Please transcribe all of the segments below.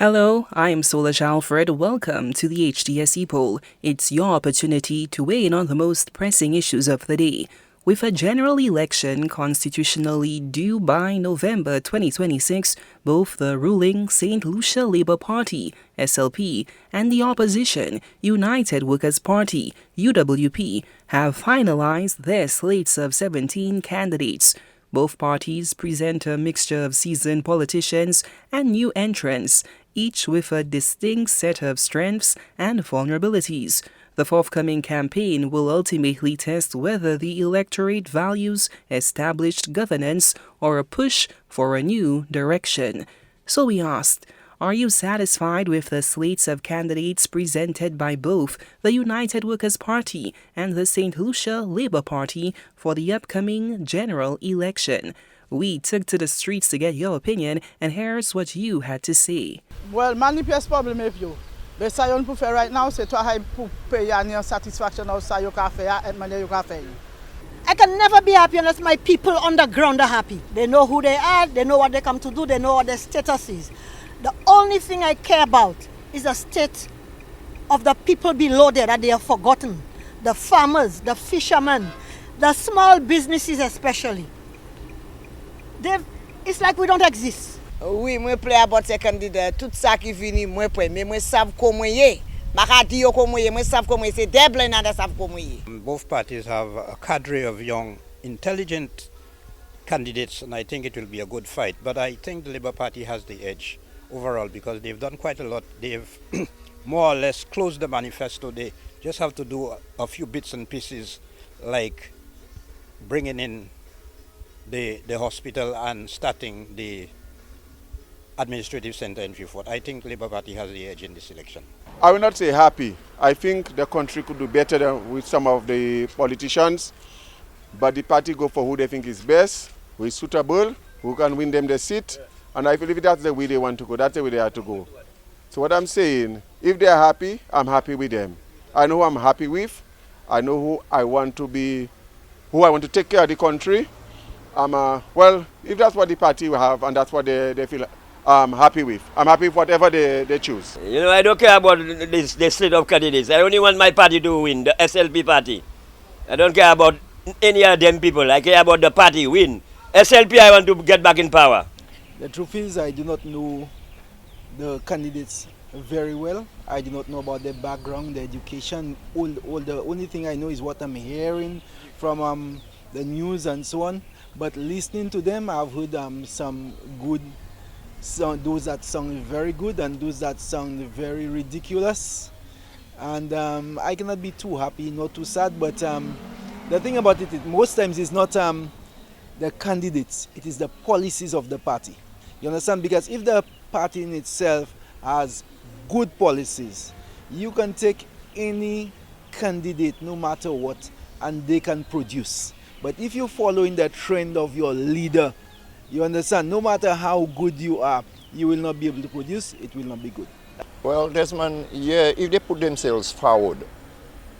Hello, I'm Solange Alfred. Welcome to the HDS Epoll. It's your opportunity to weigh in on the most pressing issues of the day. With a general election constitutionally due by November 2026, both the ruling St. Lucia Labour Party, SLP, and the opposition, United Workers' Party, UWP, have finalized their slates of 17 candidates. Both parties present a mixture of seasoned politicians and new entrants, each with a distinct set of strengths and vulnerabilities. The forthcoming campaign will ultimately test whether the electorate values established governance or a push for a new direction. So we asked, are you satisfied with the slates of candidates presented by both the United Workers' Party and the St. Lucia Labour Party for the upcoming general election? We took to the streets to get your opinion, and here's what you had to say. Well, manifest problem if you. The sayon pour faire right now, c'est toi pour payer your satisfaction of sa you can faire and money you can faire. I can never be happy unless my people underground are happy. They know who they are, they know what they come to do, they know what their status is. The only thing I care about is the state of the people below there that they have forgotten. The farmers, the fishermen, the small businesses especially. It's like we don't exist. Oui, moi play about ces candidats. Tout ça qui vient, moi play, mais moi savent comment y est. Maka di yo comment y est, moi savent comment y est. C'est des blancs that savent comment y est. Both parties have a cadre of young, intelligent candidates, and I think it will be a good fight. But I think the Labour Party has the edge overall because they've done quite a lot. They've more or less closed the manifesto. They just have to do a few bits and pieces like bringing in the hospital and starting the administrative center in Freeport. I think the Labour Party has the edge in this election. I will not say happy. I think the country could do better than with some of the politicians, but the party go for who they think is best, who is suitable, who can win them the seat, and I believe that's the way they want to go, that's the way they have to go. So what I'm saying, if they are happy, I'm happy with them. I know who I'm happy with. I know who I want to be, who I want to take care of the country. Well, if that's what the party will have and that's what they feel I'm happy with. I'm happy with whatever they choose. You know, I don't care about the slate of candidates. I only want my party to win, the SLP party. I don't care about any of them people. I care about the party win. SLP, I want to get back in power. The truth is, I do not know the candidates very well. I do not know about their background, their education. All the only thing I know is what I'm hearing from the news and so on. But listening to them, I've heard some good songs, those that sound very good and those that sound very ridiculous. And I cannot be too happy, not too sad. But the thing about it, most times it's not the candidates, it is the policies of the party. You understand? Because if the party in itself has good policies, you can take any candidate, no matter what, and they can produce. But if you're following the trend of your leader, you understand, no matter how good you are, you will not be able to produce, it will not be good. Well, Desmond, yeah, if they put themselves forward,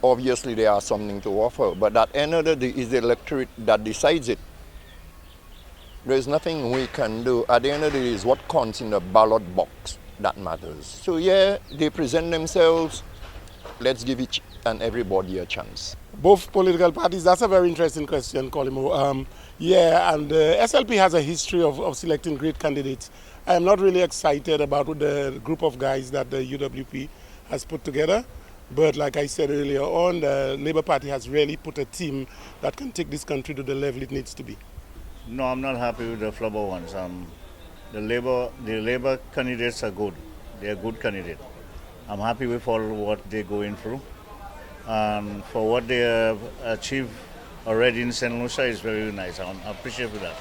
obviously they have something to offer. But at the end of the day, it's the electorate that decides it. There's nothing we can do. At the end of the day, it's what counts in the ballot box that matters. So yeah, they present themselves. Let's give each and everybody a chance. Both political parties, that's a very interesting question, Colimo. Yeah, and SLP has a history of selecting great candidates. I am not really excited about the group of guys that the UWP has put together. But like I said earlier on, the Labour Party has really put a team that can take this country to the level it needs to be. No, I'm not happy with the flubber ones. The Labour candidates are good. They are good candidates. I'm happy with all what they're going through. And for what they have achieved already in St. Lucia is very nice. I appreciate that.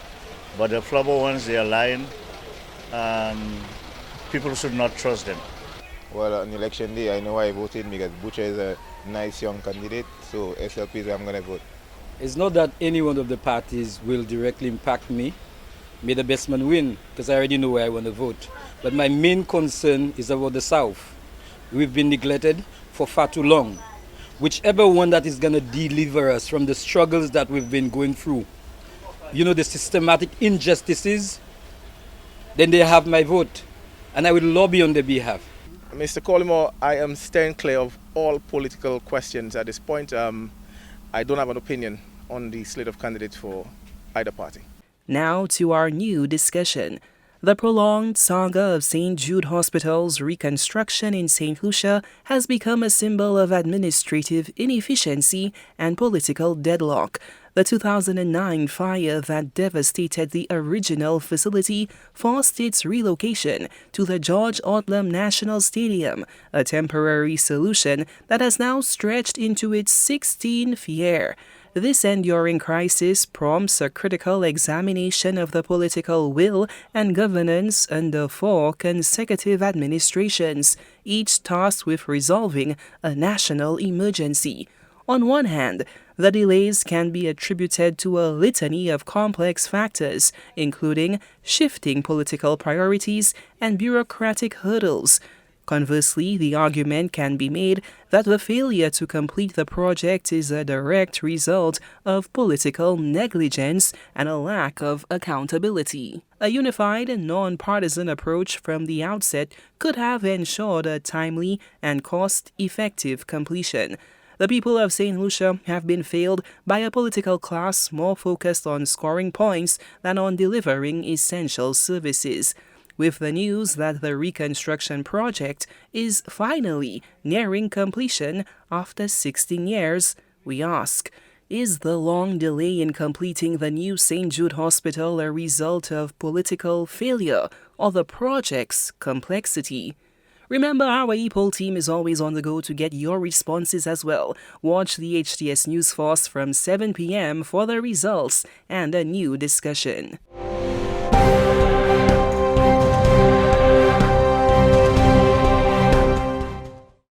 But the flubber ones, they are lying. People should not trust them. Well, on election day, I know I voted because Butcher is a nice young candidate. So SLP is where I'm going to vote. It's not that any one of the parties will directly impact me. May the best man win, because I already know where I want to vote. But my main concern is about the South. We've been neglected for far too long. Whichever one that is going to deliver us from the struggles that we've been going through, you know, the systematic injustices, then they have my vote. and I will lobby on their behalf. Mr. Collymore, I am staying clear of all political questions at this point. I don't have an opinion on the slate of candidates for either party. Now to our new discussion. The prolonged saga of St. Jude Hospital's reconstruction in St. Lucia has become a symbol of administrative inefficiency and political deadlock. The 2009 fire that devastated the original facility forced its relocation to the George Odlum National Stadium, a temporary solution that has now stretched into its 16th year. This enduring crisis prompts a critical examination of the political will and governance under 4 consecutive administrations, each tasked with resolving a national emergency. On one hand, the delays can be attributed to a litany of complex factors, including shifting political priorities and bureaucratic hurdles. Conversely, the argument can be made that the failure to complete the project is a direct result of political negligence and a lack of accountability. A unified and non-partisan approach from the outset could have ensured a timely and cost-effective completion. The people of St. Lucia have been failed by a political class more focused on scoring points than on delivering essential services. With the news that the reconstruction project is finally nearing completion after 16 years, we ask, is the long delay in completing the new St. Jude Hospital a result of political failure or the project's complexity? Remember, our Epoll team is always on the go to get your responses as well. Watch the HTS News Force from 7 p.m. for the results and a new discussion.